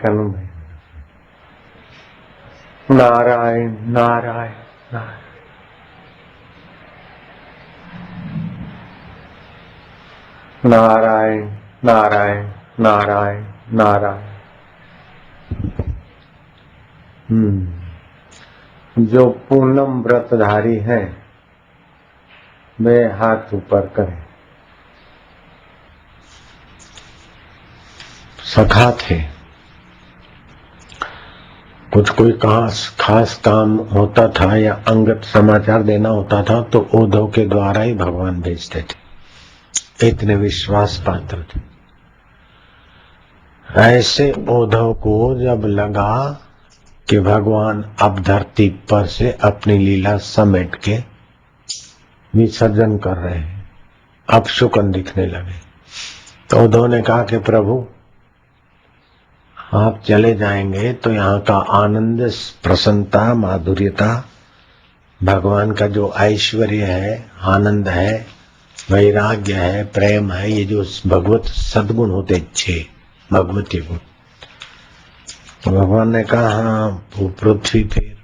कन्हैया। नारायण नारायण नारायण। नारायण नारायण नारायण नारायण। जो पूनम व्रतधारी है वे हाथ ऊपर करें। सखा थे, कुछ कोई खास काम होता था या अंगत समाचार देना होता था तो उद्धव के द्वारा ही भगवान भेजते थे। इतने विश्वास पात्र थे। ऐसे उद्धव को जब लगा कि भगवान अब धरती पर से अपनी लीला समेट के विसर्जन कर रहे हैं, अब शुकन दिखने लगे, तो उद्धव ने कहा कि प्रभु आप चले जाएंगे तो यहाँ का आनंद, प्रसन्नता, माधुर्यता, भगवान का जो ऐश्वर्य है, आनंद है, वैराग्य है, प्रेम है, ये जो भगवत सद्गुण होते 6 भगवती गुण, तो भगवान ने कहा हाँ वो पृथ्वी फिर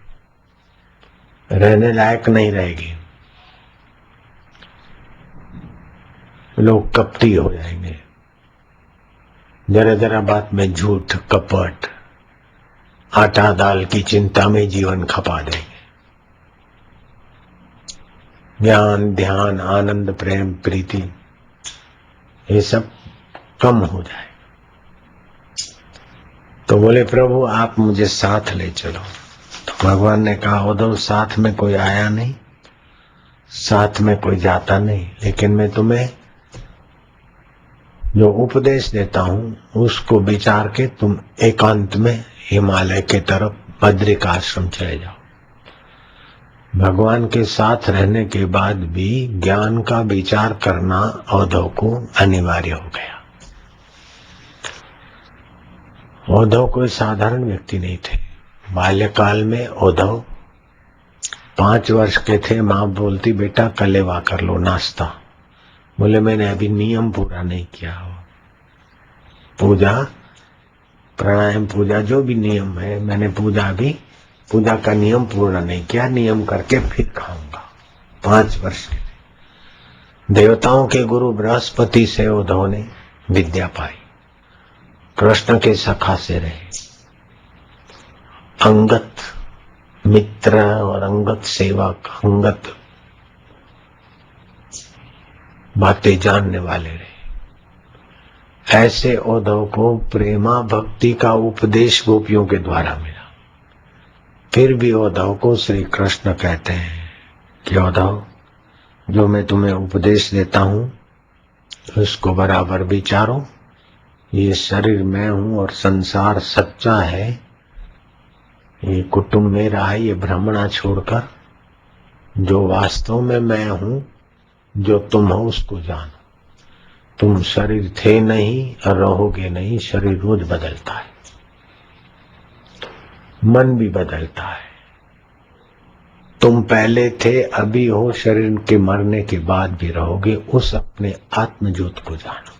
रहने लायक नहीं रहेगी, लोग कपटी हो जाएंगे, जरा जरा बात में झूठ कपट, आटा दाल की चिंता में जीवन खपा देंगे। ज्ञान ध्यान आनंद प्रेम प्रीति ये सब कम हो जाए। तो बोले प्रभु आप मुझे साथ ले चलो। तो भगवान ने कहा उद्धव साथ में कोई आया नहीं, साथ में कोई जाता नहीं, लेकिन मैं तुम्हें जो उपदेश देता हूं उसको विचार के तुम एकांत में हिमालय के तरफ बद्रिक आश्रम चले जाओ। भगवान के साथ रहने के बाद भी ज्ञान का विचार करना उद्धव को अनिवार्य हो गया। उद्धव कोई साधारण व्यक्ति नहीं थे। बाल्यकाल में उद्धव 5 वर्ष के थे, माँ बोलती बेटा कलेवा कर लो नाश्ता। बोले मैंने अभी नियम पूरा नहीं किया हो, पूजा प्राणायाम पूजा जो भी नियम है मैंने पूजा का नियम पूरा नहीं किया, नियम करके फिर खाऊंगा। 5 वर्ष के। देवताओं के गुरु बृहस्पति से उद्धव ने विद्या पाई, कृष्ण के सखा से रहे, अंगत मित्र और अंगत सेवक, अंगत बातें जानने वाले रहे। ऐसे उद्धव को प्रेमा भक्ति का उपदेश गोपियों के द्वारा मिला। फिर भी उद्धव को श्री कृष्ण कहते हैं कि उद्धव जो मैं तुम्हें उपदेश देता हूं उसको बराबर विचारो। ये शरीर मैं हूं और संसार सच्चा है, ये कुटुंब मेरा है, ये भ्रमणा छोड़कर जो वास्तव में मैं हूं, जो तुम हो उसको जानो। तुम शरीर थे नहीं और रहोगे नहीं, शरीर रोज बदलता है, मन भी बदलता है। तुम पहले थे अभी हो, शरीर के मरने के बाद भी रहोगे। उस अपने आत्मज्योत को जानो।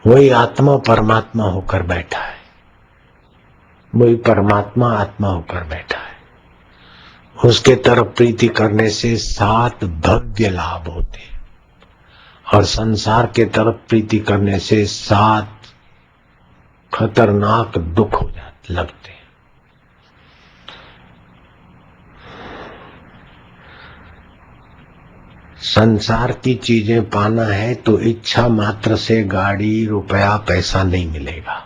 वही आत्मा परमात्मा होकर बैठा है, वही परमात्मा आत्मा होकर बैठा है। उसके तरफ प्रीति करने से 7 भव्य लाभ होते हैं और संसार के तरफ प्रीति करने से 7 खतरनाक दुख हो लगते हैं। संसार की चीजें पाना है तो इच्छा मात्र से गाड़ी रुपया पैसा नहीं मिलेगा,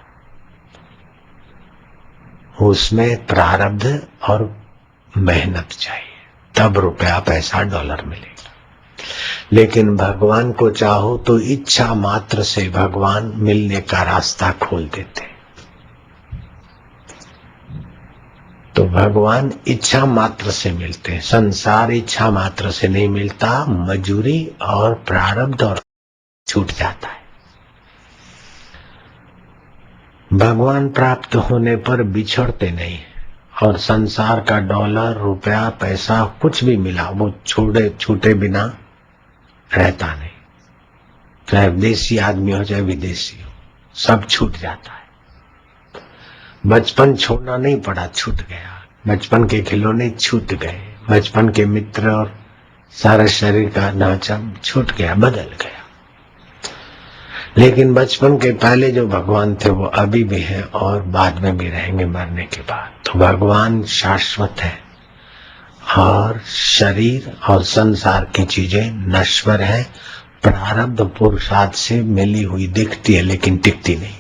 उसमें प्रारब्ध और मेहनत चाहिए, तब रुपया पैसा डॉलर मिलेगा। लेकिन भगवान को चाहो तो इच्छा मात्र से भगवान मिलने का रास्ता खोल देते। तो भगवान इच्छा मात्र से मिलते हैं, संसार इच्छा मात्र से नहीं मिलता, मजूरी और प्रारब्ध और छूट जाता है। भगवान प्राप्त होने पर बिछड़ते नहीं और संसार का डॉलर रुपया पैसा कुछ भी मिला वो छूटे बिना रहता नहीं, चाहे देसी आदमी हो चाहे विदेशी हो, सब छूट जाता है। बचपन छोड़ना नहीं पड़ा, छूट गया। बचपन के खिलौने छूट गए, बचपन के मित्र और सारा शरीर का ढांचा छूट गया, बदल गया। लेकिन बचपन के पहले जो भगवान थे वो अभी भी है और बाद में भी रहेंगे मरने के बाद। तो भगवान शाश्वत है और शरीर और संसार की चीजें नश्वर है, प्रारब्ध पुरुषार्थ से मिली हुई दिखती है लेकिन टिकती नहीं।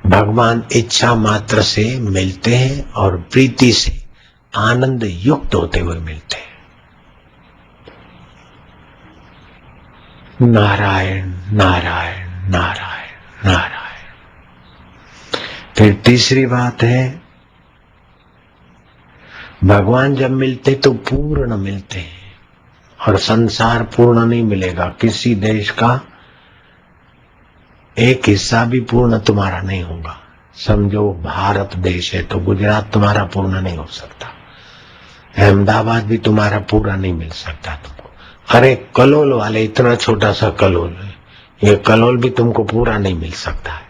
भगवान इच्छा मात्र से मिलते हैं और प्रीति से आनंद युक्त होते हुए मिलते हैं। नारायण नारायण नारायण नारायण। फिर तीसरी बात है, भगवान जब मिलते तो पूर्ण मिलते हैं और संसार पूर्ण नहीं मिलेगा। किसी देश का एक हिस्सा भी पूर्ण तुम्हारा नहीं होगा। समझो भारत देश है तो गुजरात तुम्हारा पूर्ण नहीं हो सकता, अहमदाबाद भी तुम्हारा पूरा नहीं मिल सकता तुमको। अरे कलोल वाले, इतना छोटा सा कलोल है, ये कलोल भी तुमको पूरा नहीं मिल सकता है।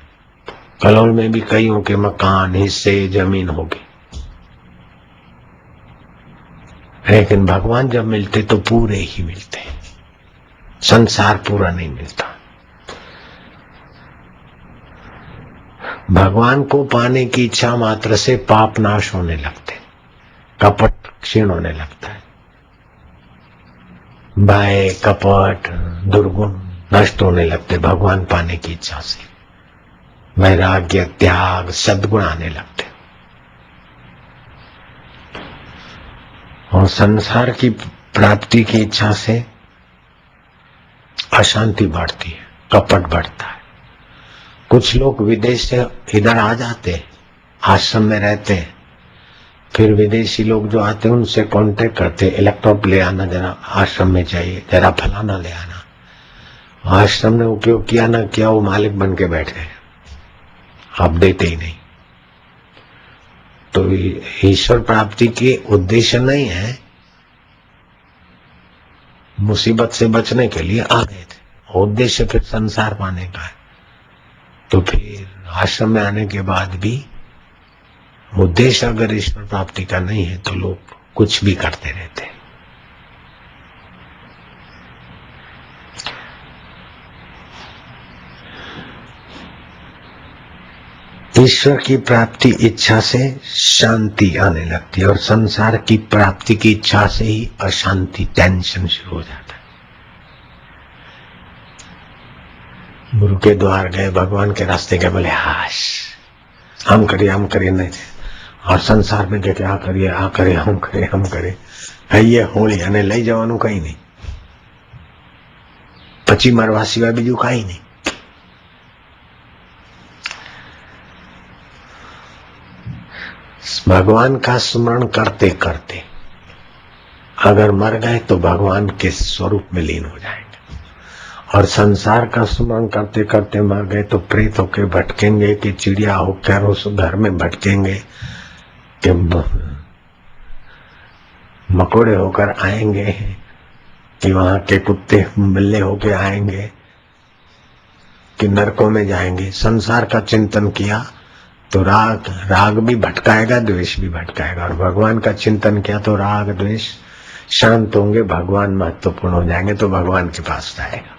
कलोल में भी कईयों के मकान, हिस्से, जमीन होगी। लेकिन भगवान जब मिलते तो पूरे ही मिलते हैं, संसार पूरा नहीं मिलता। भगवान को पाने की इच्छा मात्र से पाप नाश होने लगते, कपट क्षीण होने लगता है, भय कपट दुर्गुण नष्ट होने लगते भगवान पाने की इच्छा से। वैराग्य त्याग सद्गुण आने लगते और संसार की प्राप्ति की इच्छा से अशांति बढ़ती है, कपट बढ़ता है। कुछ लोग विदेश से इधर आ जाते हैं, आश्रम में रहते हैं, फिर विदेशी लोग जो आते हैं उनसे कांटेक्ट करते, इलेक्ट्रॉप ले आना, जरा आश्रम में चाहिए, जरा फलाना ले आना। आश्रम ने उपयोग किया ना किया, वो मालिक बन के बैठे, आप देते ही नहीं। तो ईश्वर प्राप्ति के उद्देश्य नहीं है, मुसीबत से बचने के लिए आ गए थे, उद्देश्य फिर संसार पाने का है। तो फिर आश्रम में आने के बाद भी उद्देश्य अगर ईश्वर प्राप्ति का नहीं है तो लोग कुछ भी करते रहते हैं। ईश्वर की प्राप्ति इच्छा से शांति आने लगती है और संसार की प्राप्ति की इच्छा से ही अशांति, टेंशन शुरू हो जाता है। गुरु के द्वार गए, भगवान के रास्ते गए, बोले हाश हम करिए नहीं, और संसार में गए आ करिए हम करिए ये होली અને લઈ જવાનું કઈ નહીં, પછી મરવા સિવાય બીજું કઈ નહીં। भगवान का स्मरण करते करते अगर मर गए तो भगवान के स्वरूप में लीन हो जाएंगे, और संसार का स्मरण करते करते मर गए तो प्रेत होकर भटकेंगे कि चिड़िया होकर उस घर में भटकेंगे कि मकोड़े होकर आएंगे कि वहां के कुत्ते बिल्ले होकर आएंगे कि नरकों में जाएंगे। संसार का चिंतन किया तो राग भी भटकाएगा, द्वेष भी भटकाएगा, और भगवान का चिंतन किया तो राग द्वेष शांत होंगे, भगवान महत्वपूर्ण हो जाएंगे, तो भगवान के पास जाएगा।